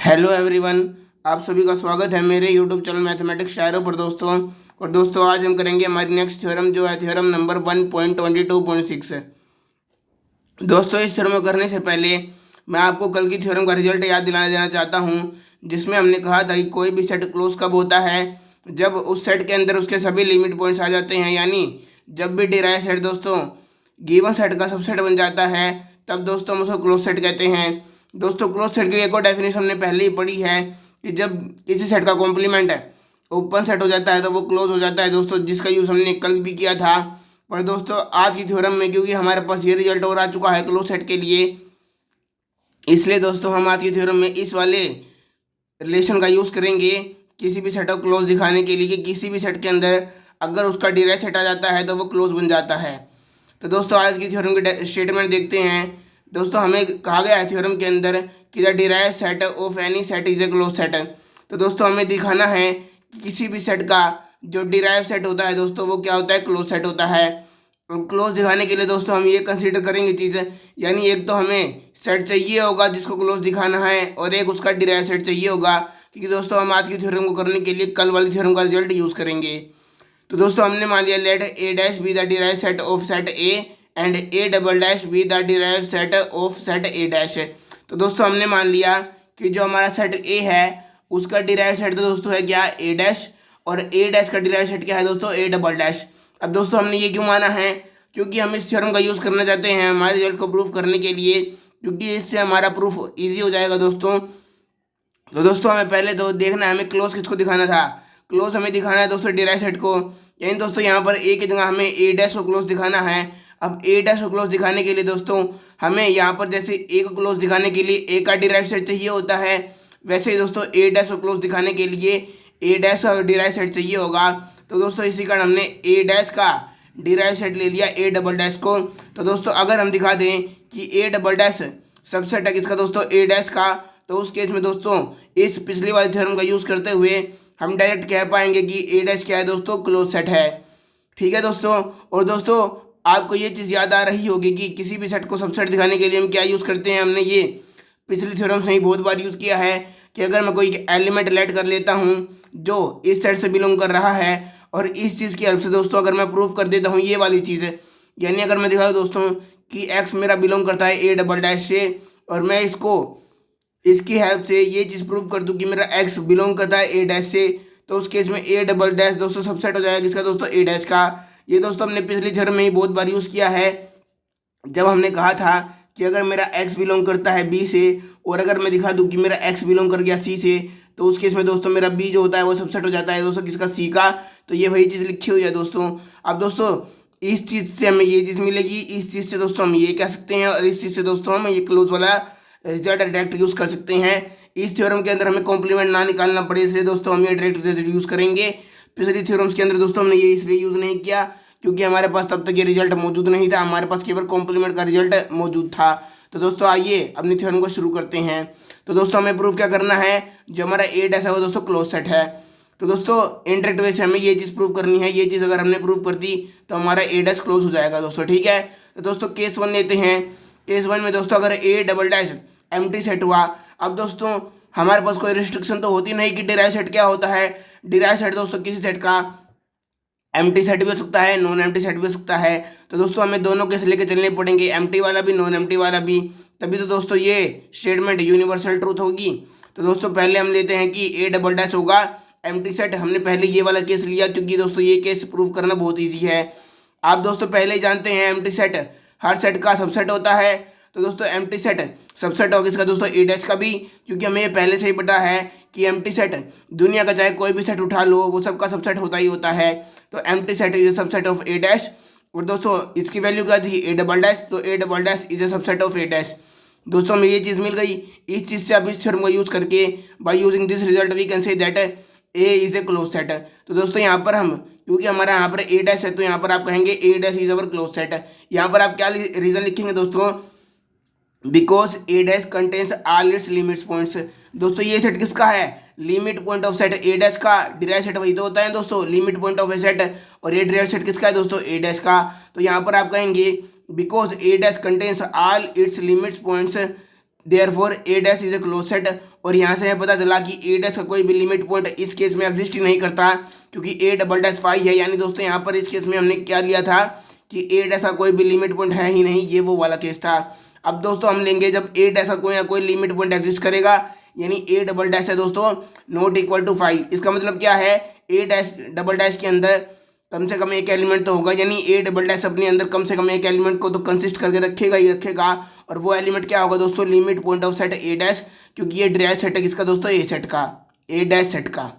Hello everyone, आप सभी का स्वागत है मेरे यूट्यूब चैनल मैथमेटिक्स शायरों पर दोस्तों। और दोस्तों आज हम करेंगे हमारी नेक्स्ट थ्योरम जो है थ्योरम नंबर 1.22.6 है। दोस्तों इस थ्योरम को करने से पहले मैं आपको कल की थ्योरम का रिजल्ट याद दिलाना देना चाहता हूँ, जिसमें हमने कहा था कि कोई भी सेट क्लोज कब होता है, जब उस सेट के अंदर उसके सभी लिमिट पॉइंट्स आ जाते हैं, यानी जब भी डिराइव सेट दोस्तों गिवन सेट का सबसेट बन जाता है, तब दोस्तों हम उसको क्लोज सेट कहते हैं। दोस्तों क्लोज सेट की एक और डेफिनेशन हमने पहले ही पढ़ी है कि जब किसी सेट का कॉम्प्लीमेंट है ओपन सेट हो जाता है तो वो क्लोज हो जाता है दोस्तों, जिसका यूज़ हमने कल भी किया था। और दोस्तों आज की थ्योरम में क्योंकि हमारे पास ये रिजल्ट और आ चुका है क्लोज सेट के लिए, इसलिए दोस्तों हम आज की थ्योरम में इस वाले रिलेशन का यूज़ करेंगे किसी भी सेट ऑफ क्लोज दिखाने के लिए कि किसी भी सेट के अंदर अगर उसका डिराइव सेट आ जाता है तो वो क्लोज बन जाता है। तो दोस्तों आज की थ्योरम के स्टेटमेंट देखते हैं। दोस्तों हमें कहा गया है थ्योरम के अंदर कि the derive set of any set is a close set. तो दोस्तों हमें दिखाना है कि किसी भी सेट का जो डिराइव सेट होता है दोस्तों वो क्या होता है, क्लोज सेट होता है। क्लोज दिखाने के लिए दोस्तों हम ये कंसीडर करेंगे चीज़ें, यानी एक तो हमें सेट चाहिए होगा जिसको क्लोज दिखाना है और एक उसका डिराइव सेट चाहिए होगा, क्योंकि दोस्तों हम आज की थ्योरम को करने के लिए कल वाली थ्योरम का रिजल्ट यूज़ करेंगे। तो दोस्तों हमने मान लिया let A dash B the derive set of set A and A double dash B the derive set of set A dash. तो दोस्तों हमने मान लिया कि जो हमारा सेट ए है उसका डिराइव सेट तो दोस्तों है क्या, ए डैश, और ए डैश का डिराइव सेट क्या है दोस्तों, ए डबल डैश। अब दोस्तों हमने ये क्यों माना है, क्योंकि हम इस थ्योरम का यूज़ करना चाहते हैं हमारे रिजल्ट को प्रूफ करने के लिए, क्योंकि इससे हमारा प्रूफ ईजी हो जाएगा दोस्तों। तो दोस्तों हमें पहले तो देखना है हमें क्लोज किसको दिखाना था। क्लोज हमें दिखाना है दोस्तों डिराइव सेट को, यानी दोस्तों यहाँ पर ए की जगह हमें ए डैश को क्लोज दिखाना है। अब ए डैश को क्लोज दिखाने के लिए दोस्तों हमें यहाँ पर जैसे ए को क्लोज दिखाने के लिए ए का डिराइव सेट चाहिए होता है, वैसे ही दोस्तों ए डैश को क्लोज दिखाने के लिए ए डैश का डिराइव सेट चाहिए होगा। तो दोस्तों इसी कारण हमने ए डैश का डिराइव सेट ले लिया ए डबल डैश को। तो दोस्तों अगर हम दिखा दें कि ए डबल डैश सबसेट है किसका दोस्तों, ए डैश का, तो उस केस में दोस्तों इस पिछली वाली थ्योरम का यूज़ करते हुए हम डायरेक्ट कह पाएंगे कि ए डैश क्या है दोस्तों, क्लोज सेट है। ठीक है दोस्तों। और दोस्तों आपको ये चीज़ याद आ रही होगी कि किसी भी सेट को सबसेट दिखाने के लिए हम क्या यूज़ करते हैं, हमने ये पिछली थ्योरम से ही बहुत बार यूज़ किया है कि अगर मैं कोई एलिमेंट लेट कर लेता हूँ जो इस सेट से बिलोंग कर रहा है, और इस चीज़ की हेल्प से दोस्तों अगर मैं प्रूफ कर देता हूँ ये वाली चीज़, यानी अगर मैं दिखाऊँ दोस्तों कि एक्स मेरा बिलोंग करता है ए डबल डैश से, और मैं इसकी हेल्प से ये चीज़ प्रूव कर दूँ कि मेरा एक्स बिलोंग करता है ए डैश से, तो उस केस में ए डबल डैश दोस्तों सबसेट हो जाएगा किसका दोस्तों, ए डैश का। ये दोस्तों हमने पिछली थ्योरम में ही बहुत बार यूज़ किया है, जब हमने कहा था कि अगर मेरा एक्स बिलोंग करता है बी से और अगर मैं दिखा दूँ कि मेरा एक्स बिलोंग कर गया सी से, तो उस केस में दोस्तों मेरा बी जो होता है वो सबसेट हो जाता है दोस्तों किसका, सी का। तो ये वही चीज़ लिखी हुई है दोस्तों। अब दोस्तों इस चीज़ से हमें ये चीज़ मिलेगी, इस चीज़ से दोस्तों हम ये कह सकते हैं, और इस चीज़ से दोस्तों हम ये क्लोज वाला रिजल्ट डायरेक्ट यूज़ कर सकते हैं। इस थ्योरम के अंदर हमें कॉम्प्लीमेंट ना निकालना पड़े, इसलिए दोस्तों हम ये डायरेक्ट रिजल्ट यूज़ करेंगे। पिछली थ्योरम्स के अंदर दोस्तों हमने ये इसलिए यूज़ नहीं किया क्योंकि हमारे पास तब तक ये रिजल्ट मौजूद नहीं था, हमारे पास केवल कॉम्प्लीमेंट का रिजल्ट मौजूद था। तो दोस्तों आइए अपनी थ्योरम को शुरू करते हैं। तो दोस्तों हमें प्रूफ क्या करना है, जो हमारा ए डैश है वो दोस्तों क्लोज सेट है। तो दोस्तों इनडायरेक्ट वे से हमें ये चीज़ प्रूव करनी है, ये चीज़ अगर हमने प्रूव कर दी तो हमारा ए डैश क्लोज हो जाएगा दोस्तों। ठीक है। तो दोस्तों केस 1 लेते हैं। केस 1 में दोस्तों अगर ए डबल डैश एम्प्टी सेट हुआ, अब दोस्तों हमारे पास कोई रिस्ट्रिक्शन तो होती नहीं कि डिराइव सेट क्या होता है। डिराइव सेट दोस्तों किसी सेट का एम्प्टी सेट भी हो सकता है, नॉन एम्प्टी सेट भी हो सकता है। तो दोस्तों हमें दोनों केस लेके चलने पड़ेंगे, एम्प्टी वाला भी नॉन एम्प्टी वाला भी, तभी तो दोस्तों ये स्टेटमेंट यूनिवर्सल ट्रूथ होगी। तो दोस्तों पहले हम लेते हैं कि ए डबल डैश होगा एम्प्टी सेट। हमने पहले ये वाला केस लिया क्योंकि दोस्तों ये केस प्रूव करना बहुत ईजी है। आप दोस्तों पहले ही जानते हैं एम्प्टी सेट हर सेट का सबसेट होता है। तो दोस्तों एम्प्टी सेट सबसेट होगा इसका दोस्तों ए डैश का भी, क्योंकि हमें ये पहले से ही पता है कि एम्प्टी सेट दुनिया का चाहे कोई भी सेट उठा लो वो सबका सबसेट होता ही होता है। तो empty set is a subset of A dash, और दोस्तों इसकी वैल्यू क्या थी, ए डबल डैश, तो ए double dash is a subset of A dash. दोस्तों हमें ये चीज़ मिल गई। इस चीज़ से अब इस थ्योरम का यूज़ करके by using this result we can say that A is a close set. तो दोस्तों यहाँ पर हम क्योंकि हमारा यहाँ पर ए डैश है तो यहाँ पर आप कहेंगे A dash is our closed set. यहाँ पर आप क्या रीज़न लिखेंगे दोस्तों, because A dash contains all its limits points. दोस्तों ये सेट किसका है, limit point of set A dash का। डिराइव सेट वही तो होता है दोस्तों, limit point of a set, और ये डिराइव सेट किसका है दोस्तों, ए डैश का। तो यहाँ पर आप कहेंगे because A dash contains all its limits points therefore A dash is a close set, और यहाँ से हमें पता चला कि ए डैश का कोई भी लिमिट पॉइंट इस केस में एग्जिस्ट ही नहीं करता, क्योंकि ए डबल डैश फाइव है। यानी दोस्तों यहाँ पर इस केस में हमने क्या लिया था कि ए डैश का कोई भी लिमिट पॉइंट है ही नहीं, ये वो वाला केस था। अब दोस्तों हम लेंगे जब ए डैश का कोई लिमिट पॉइंट एग्जिस्ट करेगा, यानी ए डबल डैश है दोस्तों नॉट इक्वल टू 5। इसका मतलब क्या है, ए डैश डबल डैश के अंदर कम से कम एक एलिमेंट तो होगा, यानी ए डबल डैश अपने अंदर कम से कम एक एलिमेंट को तो कंसिस्ट करके रखेगा ही रखेगा। और वो एलिमेंट क्या होगा दोस्तों, limit point of set A dash, क्योंकि ये डिराइव सेट है किसका दोस्तों, ए सेट का, ए डैश सेट का।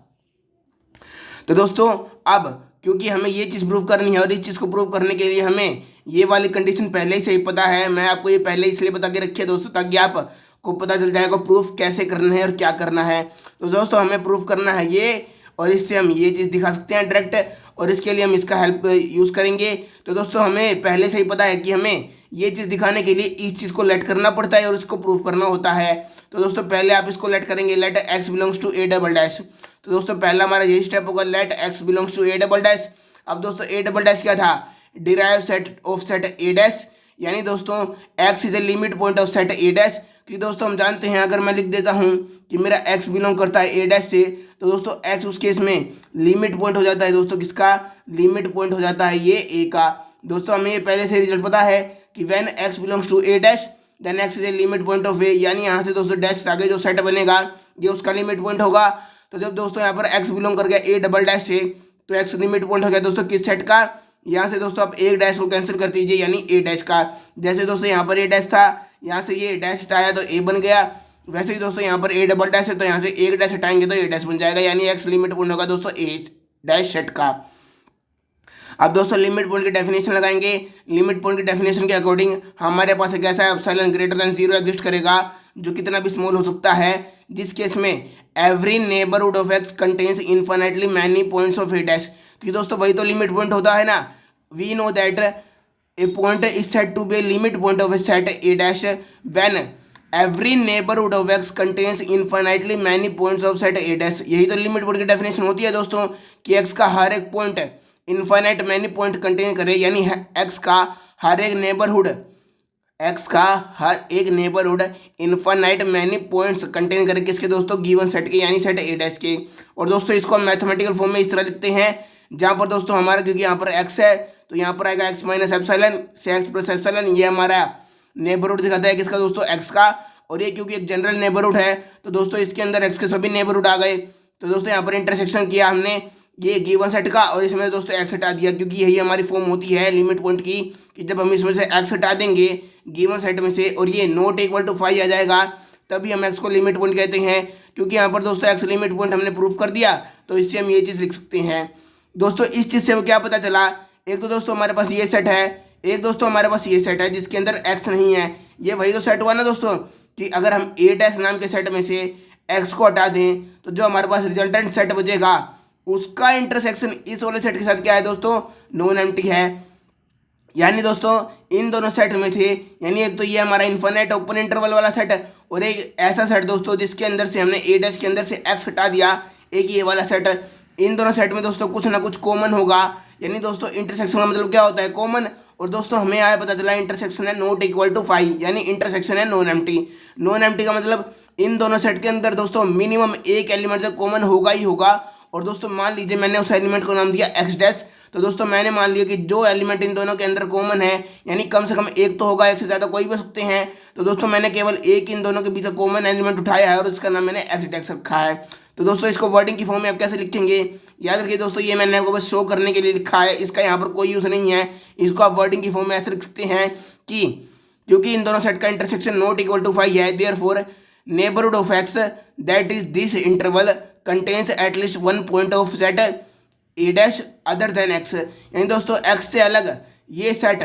तो दोस्तों अब क्योंकि हमें ये चीज़ प्रूव करनी है और इस चीज़ को प्रूव करने के लिए हमें ये वाली कंडीशन पहले से ही पता है। मैं आपको ये पहले इसलिए बता के रखी है दोस्तों, ताकि आपको पता चल जाएगा प्रूफ कैसे करना है और क्या करना है। तो दोस्तों हमें प्रूफ करना है ये, और इससे हम ये चीज़ दिखा सकते हैं डायरेक्ट, और इसके लिए हम इसका हेल्प यूज़ करेंगे। तो दोस्तों हमें पहले से ही पता है कि हमें ये चीज़ दिखाने के लिए इस चीज़ को लेट करना पड़ता है और इसको प्रूव करना होता है। तो दोस्तों पहले आप इसको लेट करेंगे, let X belongs to A double dash. तो दोस्तों पहला हमारा यही स्टेप होगा, let X belongs to A double dash. अब दोस्तों ए डबल डैश क्या था, derive set of set A dash, यानी दोस्तों X is a limit point of set A dash. क्योंकि दोस्तों हम जानते हैं अगर मैं लिख देता हूँ कि मेरा एक्स बिलोंग करता है ए डैश से, तो दोस्तों एक्स उस केस में लिमिट पॉइंट हो जाता है दोस्तों किसका, लिमिट पॉइंट हो जाता है ये ए का। दोस्तों हमें ये पहले से रिजल्ट पता है कि when x belongs to A dash then x is a limit point of A, यानी यहाँ से दोस्तों डैश आगे जो सेट बनेगा ये उसका लिमिट पॉइंट होगा। तो जब दोस्तों यहाँ पर एक्स बिलोंग कर गया ए डबल डैश से, तो एक्स लिमिट पॉइंट हो गया दोस्तों किस सेट का, यहाँ से दोस्तों आप एक डैश को कैंसिल कर दीजिए, यानी ए डैश का। जैसे दोस्तों यहाँ पर ए डैश था, यहाँ से ये डैश हटाया तो ए बन गया, वैसे ही दोस्तों यहाँ पर ए डबल डैश है तो यहाँ से एक डैश हटाएंगे तो ए डैश बन जाएगा, यानी एक्स लिमिट पॉइंट होगा दोस्तों ए डैश सेट का। अब दोस्तों लिमिट पॉइंट की डेफिनेशन लगाएंगे। लिमिट पॉइंट की डेफिनेशन के अकॉर्डिंग हमारे पास एक ऐसा एप्सिलॉन ग्रेटर देन 0 एग्जिस्ट करेगा जो कितना भी स्मॉल हो सकता है, जिस केस में every neighbourhood of X contains infinitely many points of A dash. क्योंकि दोस्तों वही तो लिमिट पॉइंट होता है ना, we know that a point is said to be limit point of a set A dash when every neighbourhood of X contains infinitely many points of set A dash. यही तो limit point की definition होती है दोस्तों कि x का हर एक point infinite many point contain करे, यानी एक्स का हर एक नेबरहुड, एक्स का हर एक neighbourhood infinite many points contain करे किसके दोस्तों, गिवन सेट के, यानी सेट ए डैश के। और दोस्तों इसको हम मैथमेटिकल फॉर्म में इस तरह लिखते हैं, जहाँ पर दोस्तों हमारा क्योंकि यहाँ पर एक्स है तो यहाँ पर आएगा एक्स माइनस एप्सिलॉन से एक्स प्लस एप्सिलॉन, ये हमारा नेबरहुड दिखाता है किसका दोस्तों, एक्स का। और ये क्योंकि एक जनरल नेबरहुड है तो दोस्तों इसके अंदर एक्स के सभी नेबरहुड आ गए। तो दोस्तों यहाँ पर इंटरसेक्शन किया हमने ये गिवन सेट का, और इसमें दोस्तों एक्स हटा दिया, क्योंकि यही हमारी फॉर्म होती है लिमिट पॉइंट की कि जब हम इसमें से एक्स हटा देंगे गिवन सेट में से और ये नॉट इक्वल टू 5 आ जाएगा, तभी हम एक्स को लिमिट पॉइंट कहते हैं। क्योंकि यहाँ पर दोस्तों एक्स लिमिट पॉइंट हमने प्रूव कर दिया, तो इससे हम ये चीज़ लिख सकते हैं। दोस्तों इस चीज़ से क्या पता चला, एक तो दोस्तों हमारे पास ये सेट है, एक दोस्तों हमारे पास ये सेट है जिसके अंदर एक्स नहीं है। ये वही तो सेट हुआ ना दोस्तों कि अगर हम ए डैश नाम के सेट में से एक्स को हटा दें तो जो हमारे पास रिजल्टेंट सेट बचेगा उसका इंटरसेक्शन इस वाले सेट के साथ क्या है दोस्तों, नॉन एम्प्टी है। यानी दोस्तों इन दोनों सेट में थे, यानी एक तो ये हमारा इन्फिनिट ओपन इंटरवल वाला सेट है और एक ऐसा सेट दोस्तों जिसके अंदर से हमने ए डैश के अंदर से एक्स हटा दिया, एक ये वाला सेट। इन दोनों सेट में दोस्तों कुछ ना कुछ कॉमन होगा, यानी दोस्तों इंटरसेक्शन का मतलब क्या होता है, कॉमन। और दोस्तों हमें आया पता चला इंटरसेक्शन है नॉट इक्वल टू 5, यानी इंटरसेक्शन है नॉन एम्प्टी। नॉन एम्प्टी का मतलब इन दोनों सेट के अंदर दोस्तों मिनिमम एक एलिमेंट तो कॉमन होगा ही होगा। और दोस्तों मान लीजिए मैंने उस एलिमेंट को नाम दिया एक्स डैश, तो दोस्तों मैंने मान लिया कि जो एलिमेंट इन दोनों के अंदर कॉमन है, यानी कम से कम एक तो होगा, एक से ज़्यादा कोई भी हो सकते हैं। तो दोस्तों मैंने केवल एक इन दोनों के बीच कॉमन एलिमेंट उठाया है और उसका नाम मैंने एक्स डैश रखा है। तो दोस्तों इसको वर्डिंग की फॉर्म में आप कैसे लिखेंगे, याद रखिए दोस्तों ये मैंने आपको बस शो करने के लिए लिखा है, इसका यहाँ पर कोई यूज़ नहीं है। इसको आप वर्डिंग की फॉर्म में ऐसे लिख सकते हैं कि क्योंकि इन दोनों सेट का इंटरसेक्शन नॉट इक्वल टू 5 है, therefore neighbourhood of x that is this interval contains at least one point of set A dash other than x. यानी दोस्तों एक्स से अलग ये सेट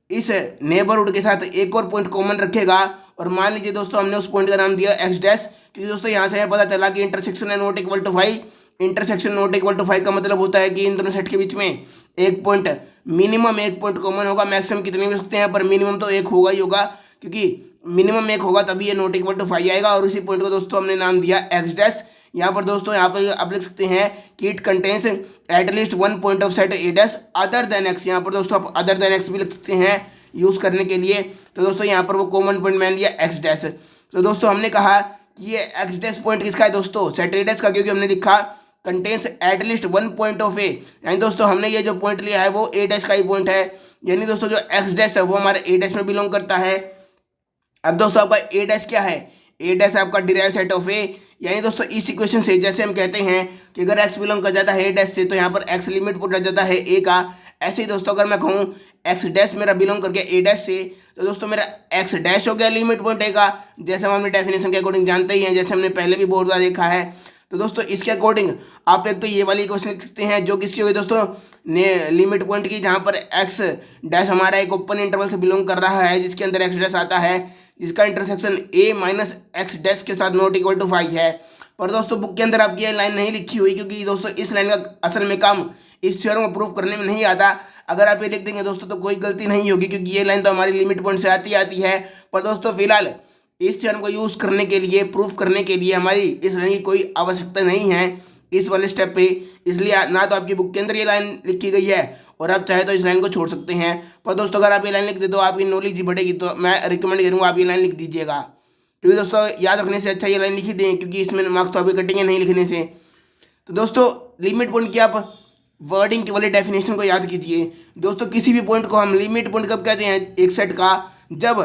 इस नेबरहुड के साथ एक और पॉइंट कॉमन रखेगा। और मान लीजिए दोस्तों हमने उस पॉइंट का नाम दिया एक्स डैश, क्योंकि दोस्तों यहाँ से हमें पता चला कि इंटरसेक्शन है not equal to 5। Intersection not equal to 5 का मतलब होता है कि इन दोनों सेट के बीच में एक पॉइंट, मिनिमम एक पॉइंट कॉमन होगा। मैक्सिमम कितने भी हो सकते हैं पर मिनिमम तो एक होगा ही होगा, क्योंकि मिनिमम एक होगा तभी ये नॉट इक्वल टू 5 आएगा। और उसी पॉइंट को दोस्तों हमने नाम दिया एक्स डैश। यहाँ पर दोस्तों यहाँ पर आप लिख सकते हैं कि it contains at least one point of set A dash other than x. यहाँ पर दोस्तों आप अदर देन एक्स भी लिख सकते हैं यूज़ करने के लिए। तो दोस्तों यहाँ पर वो कॉमन पॉइंट मैंने लिया एक्स डैश। तो दोस्तों हमने कहा कि ये एक्स डैश पॉइंट किसका है दोस्तों, सेट डैश का, क्योंकि हमने लिखा contains at least one point of A, यानी दोस्तों हमने ये जो पॉइंट लिया है वो ए डैश का ही पॉइंट है, यानी दोस्तों जो एक्स डैश है वो हमारे ए डैश में बिलोंग करता है। अब दोस्तों आपका ए डैश क्या है, ए डैश आपका डिराइव सेट ऑफ ए, यानी दोस्तों इस इक्वेशन से जैसे हम कहते हैं कि अगर एक्स बिलोंग कर जाता है ए डैश से तो यहाँ पर एक्स लिमिट पुट रह जाता है ए का, ऐसे ही दोस्तों अगर मैं कहूँ एक्स डैश मेरा बिलोंग करके ए डैश से तो दोस्तों मेरा एक्स डैश हो गया लिमिट पॉइंट ए का, जैसे हम अपनी डेफिनेशन के अकॉर्डिंग जानते ही हैं, जैसे हमने पहले भी बहुत बार देखा है। तो दोस्तों इसके अकॉर्डिंग आप एक तो ये वाली इक्वेशन लिख सकते हैं जो किसकी होगी दोस्तों, ने लिमिट पॉइंट की, जहाँ पर एक्स डैश हमारा एक ओपन इंटरवल से बिलोंग कर रहा है जिसके अंदर एक्स डैश आता है, जिसका intersection A minus x dash के साथ नॉट इक्वल टू 5 है। पर दोस्तों बुक के अंदर आपकी ये लाइन नहीं लिखी हुई, क्योंकि दोस्तों इस लाइन का असल में काम इस थ्योरम को प्रूव करने में नहीं आता। अगर आप ये लिख देंगे दोस्तों तो कोई गलती नहीं होगी, क्योंकि ये लाइन तो हमारी लिमिट पॉइंट से आती है। पर दोस्तों फिलहाल इस थ्योरम को यूज़ करने के लिए, प्रूफ करने के लिए हमारी इस लाइन की कोई आवश्यकता नहीं है इस वाले स्टेप पे, इसलिए ना तो आपकी बुक के अंदर ये लाइन लिखी गई है और आप चाहे तो इस लाइन को छोड़ सकते हैं। पर दोस्तों अगर आप ये लाइन लिख दे तो आपकी नॉलेज ही बढ़ेगी, तो मैं रिकमेंड करूँगा आप ये लाइन लिख दीजिएगा, क्योंकि दोस्तों याद रखने से अच्छा ये लाइन लिखी दें, क्योंकि इसमें मार्क्स तो अभी कटेंगे नहीं लिखने से। तो दोस्तों लिमिट पॉइंट की आप वर्डिंग की वाली डेफिनेशन को याद कीजिए। दोस्तों किसी भी पॉइंट को हम लिमिट पॉइंट कब कहते हैं एक सेट का, जब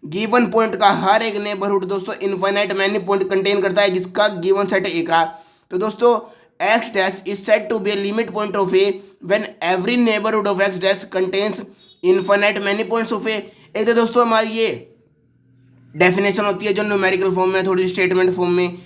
गिवन पॉइंट का हर एक नेबरहुड दोस्तों इनफाइनाइट मैनी पॉइंट कंटेन करता है जिसका गिवन सेट ए का। तो दोस्तों x dash is said to be a limit point of A when every neighbourhood of x dash contains infinite many points of A. एक तो दोस्तों हमारी ये डेफिनेशन होती है जो न्यूमेरिकल फॉर्म में, थोड़ी स्टेटमेंट फॉर्म में,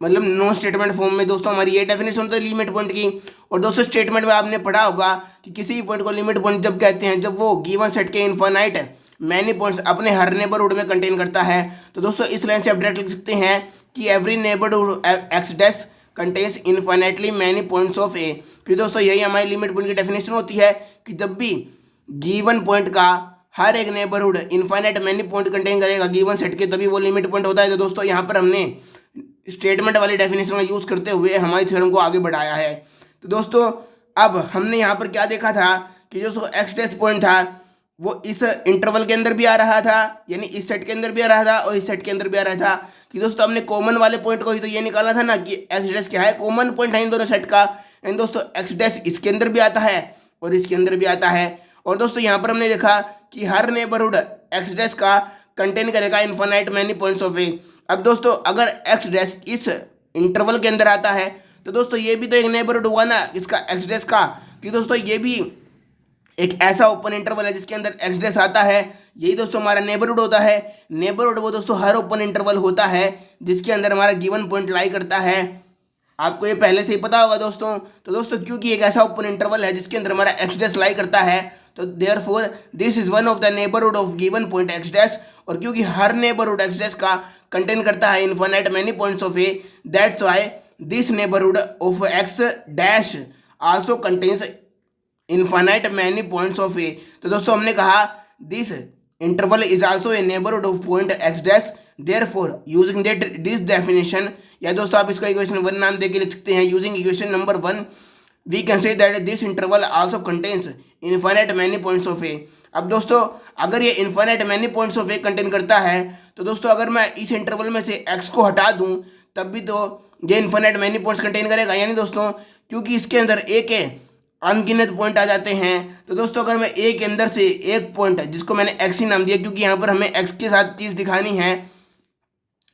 मतलब नो स्टेटमेंट फॉर्म में दोस्तों हमारी ये डेफिनेशन होती है लिमिट पॉइंट की। और दोस्तों स्टेटमेंट में आपने पढ़ा होगा कि किसी भी पॉइंट को लिमिट पॉइंट जब कहते हैं जब वो गिवन सेट के इनफाइनाइट मैनी पॉइंट्स अपने हर नेबरहुड में कंटेन करता है। तो दोस्तों इस लाइन से आप डायरेक्ट लिख सकते हैं कि every neighbourhood x dash contains infinitely many points of A. फिर दोस्तों यही हमारी लिमिट पॉइंट की डेफिनेशन होती है कि जब भी गिवन पॉइंट का हर एक neighbourhood infinite many point contain करेगा गिवन सेट के, तभी वो लिमिट पॉइंट होता है। तो दोस्तों यहाँ पर हमने स्टेटमेंट वाली डेफिनेशन का यूज़ करते हुए हमारी थ्योरम को आगे बढ़ाया है। तो दोस्तों अब हमने यहाँ पर क्या देखा था कि जो एक्स डैश पॉइंट था वो इस इंटरवल के अंदर भी आ रहा था, यानी इस सेट के अंदर भी आ रहा था और इस सेट के अंदर भी आ रहा था। कि दोस्तों हमने कॉमन वाले पॉइंट को ही तो ये निकाला था ना कि एक्स डैश क्या है, कॉमन पॉइंट है इन दोनों सेट का। एंड दोस्तों एक्स डैश इसके अंदर भी आता है और इसके अंदर भी आता है। और दोस्तों यहाँ पर हमने देखा कि हर नेबरहुड एक्स डैश का कंटेन करेगा infinite many points of A. अब दोस्तों अगर एक्स डैश इस इंटरवल के अंदर आता है तो दोस्तों ये भी तो एक नेबरहुड हुआ ना इसका एक्स डैश का, कि दोस्तों ये भी एक ऐसा ओपन इंटरवल है जिसके अंदर एक्स डैश आता है। यही दोस्तों हमारा नेबरहुड होता है। नेबरहुड वो दोस्तों हर ओपन इंटरवल होता है जिसके अंदर हमारा गिवन पॉइंट लाई करता है। आपको ये पहले से ही पता होगा दोस्तों। तो दोस्तों क्योंकि एक ऐसा ओपन इंटरवल है जिसके अंदर हमारा एक्स डैश लाई करता है, तो therefore this is one of the neighbourhood of given point x dash. और क्योंकि हर नेबरहुड एक्स डैश का कंटेन करता है infinite many points of A, that's why this neighbourhood of x dash also contains infinite many points of A. तो दोस्तों हमने कहा this interval is also a neighbourhood of point x dash, therefore using that this definition, या दोस्तों आप इसको equation 1 नाम देके लिख सकते हैं। Using equation number 1 we can say that this interval also contains infinite many points of A. अब दोस्तों अगर ये infinite many points of A contain करता है तो दोस्तों अगर मैं इस इंटरवल में से एक्स को हटा दूं तब भी तो ये इनफाइनाइट मैनी पॉइंट्स कंटेन करेगा, यानी दोस्तों क्योंकि इसके अंदर ए के अनगिनत पॉइंट आ जाते हैं। तो दोस्तों अगर मैं ए के अंदर से एक पॉइंट जिसको मैंने एक्स ही नाम दिया क्योंकि यहाँ पर हमें एक्स के साथ चीज़ दिखानी है,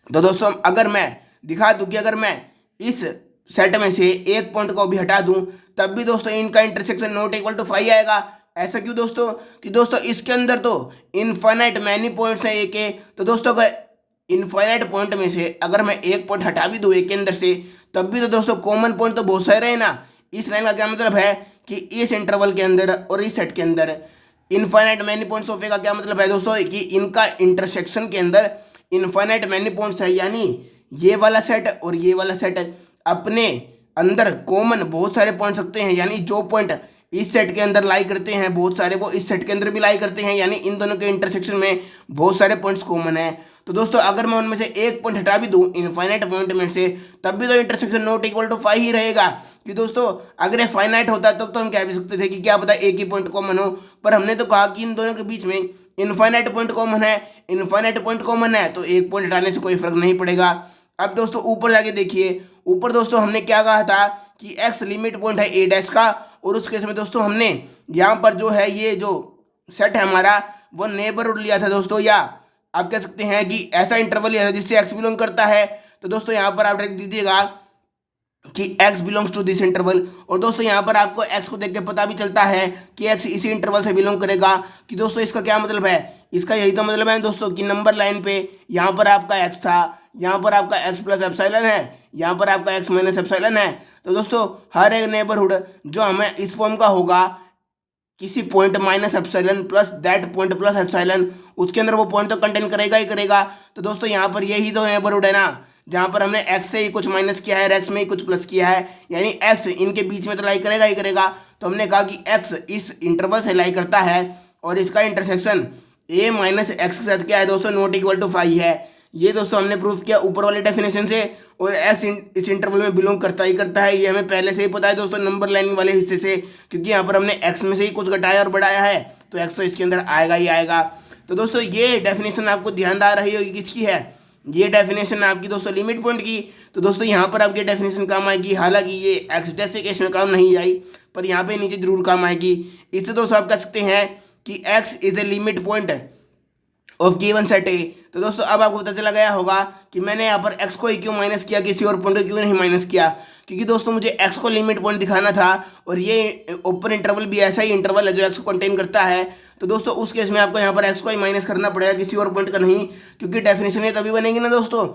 तो दोस्तों अगर मैं दिखा दूँ कि अगर मैं इस सेट में से एक पॉइंट को भी हटा दूं तब भी दोस्तों इनका इंटरसेक्शन नॉट इक्वल टू 5 आएगा। ऐसा क्यों दोस्तों कि दोस्तों इसके अंदर तो इनफाइनाइट मैनी पॉइंट्स हैं ए के। तो दोस्तों अगर इनफाइनाइट पॉइंट में से अगर मैं एक पॉइंट हटा भी दूँ ए के अंदर से तब भी तो दोस्तों कॉमन पॉइंट तो बहुत सारे हैं ना। इस लाइन का क्या मतलब है कि इस इंटरवल के अंदर और इस सेट के अंदर इनफाइनाइट मैनी पॉइंट्स ऑफ ए का क्या मतलब है दोस्तों कि इनका इंटरसेक्शन के अंदर इनफाइनाइट मैनी पॉइंट्स है, यानी ये वाला सेट और ये वाला सेट अपने अंदर कॉमन बहुत सारे पॉइंट रखते हैं, यानी जो पॉइंट इस सेट के अंदर लाई करते हैं बहुत सारे वो इस सेट के अंदर भी लाई करते हैं, यानी इन दोनों के इंटरसेक्शन में बहुत सारे पॉइंट्स कॉमन है। तो दोस्तों अगर मैं उनमें से एक पॉइंट हटा भी दूं इनफाइनाइट पॉइंट में से तब भी तो इंटरसेक्शन नॉट इक्वल टू 5 ही रहेगा। कि दोस्तों अगर ये फाइनाइट होता तब तो हम कह भी सकते थे कि क्या पता एक ही पॉइंट कॉमन हो, पर हमने तो कहा कि इन दोनों के बीच में इनफाइनाइट पॉइंट कॉमन है। इनफाइनाइट पॉइंट कॉमन है तो एक पॉइंट हटाने से कोई फर्क नहीं पड़ेगा। अब दोस्तों ऊपर जाके देखिए, ऊपर दोस्तों हमने क्या कहा था कि एक्स लिमिट पॉइंट है ए डैश का, और उस केस में दोस्तों हमने यहाँ पर जो है ये जो सेट है हमारा वो नेबरहुड लिया था दोस्तों, या आप कह सकते हैं कि ऐसा इंटरवल लिया था जिससे एक्स बिलोंग करता है। तो दोस्तों यहाँ पर आप डायरेक्ट दीजिएगा कि x belongs to this interval, और दोस्तों यहाँ पर आपको x को देख के पता भी चलता है कि x इसी इंटरवल से बिलोंग करेगा। कि दोस्तों इसका क्या मतलब है, इसका यही तो मतलब है दोस्तों कि नंबर लाइन पे यहाँ पर आपका x था, यहाँ पर आपका x प्लस एप्सिलॉन है, यहाँ पर आपका x माइनस एप्सिलॉन है। तो दोस्तों हर एक नेबरहुड जो हमें इस फॉर्म का होगा, किसी point minus epsilon plus that point plus epsilon, उसके अंदर वो पॉइंट तो कंटेन करेगा ही करेगा। तो दोस्तों यहाँ पर यही तो नेबरहुड है ना, जहाँ पर हमने x से ही कुछ माइनस किया है और x में ही कुछ प्लस किया है, यानी x इनके बीच में तो लाई करेगा ही करेगा। तो हमने कहा कि x इस इंटरवल से लाई करता है और इसका इंटरसेक्शन a माइनस एक्स के साथ क्या है दोस्तों, नॉट इक्वल टू 5 है। ये दोस्तों हमने प्रूफ किया ऊपर वाले डेफिनेशन से, और x इस इंटरवल में बिलोंग करता ही करता है, ये हमें पहले से ही पता है दोस्तों नंबर लाइन वाले हिस्से से, क्योंकि यहाँ पर हमने x में से ही कुछ घटाया और बढ़ाया है, तो x तो इसके अंदर आएगा ही आएगा। तो दोस्तों ये डेफिनेशन आपको ध्यान आ रही होगी किसकी है, ये डेफिनेशन आपकी दोस्तों लिमिट पॉइंट की। तो दोस्तों यहाँ पर आपकी डेफिनेशन काम आएगी, हालांकि ये एक्स डैश के केस में काम नहीं आई, पर यहाँ पे नीचे जरूर काम आएगी। इससे दोस्तों आप कह सकते हैं कि x is a limit point of given set ए। तो दोस्तों अब आपको पता चला गया होगा कि मैंने यहाँ पर x को ही क्यों माइनस किया, किसी और पॉइंट को क्यों नहीं माइनस किया, क्योंकि दोस्तों मुझे x को लिमिट पॉइंट दिखाना था, और ये ओपन इंटरवल भी ऐसा ही इंटरवल है जो x को कंटेन करता है। तो दोस्तों उस केस में आपको यहाँ पर x को ही माइनस करना पड़ेगा, किसी और पॉइंट का नहीं, क्योंकि डेफिनेशन ये तभी बनेगी ना दोस्तों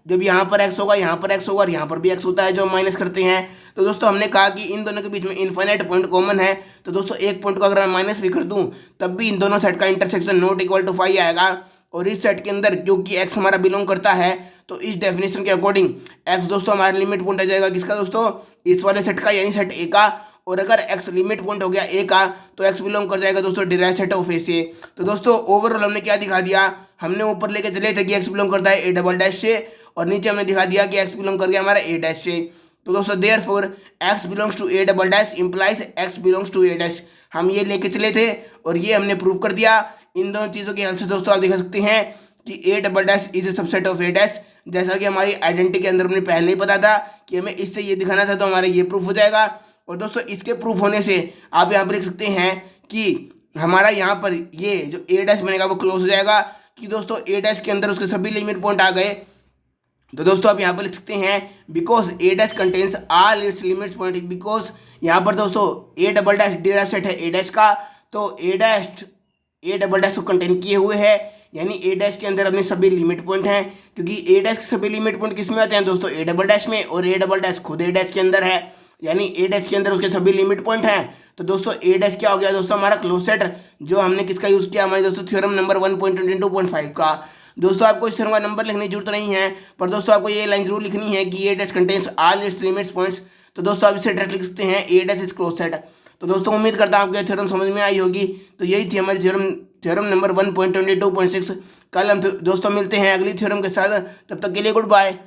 जब यहाँ पर x होगा, यहाँ पर x होगा और यहाँ पर भी x होता है जो हम माइनस करते हैं। तो दोस्तों हमने कहा कि इन दोनों के बीच में इनफाइनाइट पॉइंट कॉमन है, तो दोस्तों एक पॉइंट को अगर मैं माइनस भी कर दूँ तब भी इन दोनों सेट का इंटरसेक्शन नॉट इक्वल टू 5 आएगा। और इस सेट के अंदर क्योंकि x हमारा बिलोंग करता है, तो इस डेफिनेशन के अकॉर्डिंग x दोस्तों हमारा लिमिट पॉइंट आ जाएगा किसका दोस्तों, इस वाले सेट का, यानी सेट ए का। और अगर x लिमिट पॉइंट हो गया ए का, तो x बिलोंग कर जाएगा दोस्तों डिराइव्ड सेट ऑफ ए से। तो दोस्तों ओवरऑल हमने क्या दिखा दिया, हमने ऊपर लेके चले थे कि x बिलोंग करता है ए डबल डैश से, और नीचे हमने दिखा दिया कि x बिलोंग कर गया हमारा ए डैश से। तो दोस्तों therefore x belongs to A double dash implies x belongs to A dash, हम ये लेके चले थे और ये हमने प्रूव कर दिया। इन दोनों चीज़ों की हेल्प से दोस्तों आप दिखा सकते हैं कि ए double dash is a subset of A dash, जैसा कि हमारी आइडेंटिटी के अंदर हमने पहले ही पता था कि हमें इससे ये दिखाना था, तो हमारा ये प्रूफ हो जाएगा। और दोस्तों इसके प्रूफ होने से आप यहाँ पर देख सकते हैं कि हमारा यहाँ पर ये जो ए डैश बनेगा वो क्लोज हो जाएगा, कि दोस्तों ए डैश के अंदर उसके सभी लिमिट पॉइंट आ गए। तो दोस्तों आप यहाँ पर लिख सकते हैं because A dash contains all its limits point, because यहाँ पर दोस्तों A double dash derived set है ए डैश का, तो ए डबल डैश को कंटेन किए हुए है, यानी ए डैश के अंदर अपने सभी लिमिट पॉइंट हैं, क्योंकि ए डैश के सभी लिमिट पॉइंट किस में आते हैं दोस्तों, ए डबल डैश में, और ए डबल डैश खुद ए डैश के अंदर है, यानी ए डैश के अंदर उसके सभी लिमिट पॉइंट हैं। तो दोस्तों ए डैश क्या हो गया दोस्तों, हमारा क्लोज सेट, जो हमने किसका यूज़ किया, हमारे दोस्तों थ्योरम नंबर 1.22.5 का। दोस्तों आपको इस थ्योरम का नंबर लिखने की जरूरत नहीं है, पर दोस्तों आपको ये लाइन जरूर लिखनी है कि A dash contains all its limits points. तो दोस्तों आप इसे डायरेक्ट लिख सकते हैं A dash is closed set. तो दोस्तों उम्मीद करता हूँ आपको ये थ्योरम समझ में आई होगी। तो यही थी हमारी थ्योरम नंबर 1.22.6। कल हम दोस्तों मिलते हैं अगली थ्योरम के साथ, तब तक के लिए गुड बाय।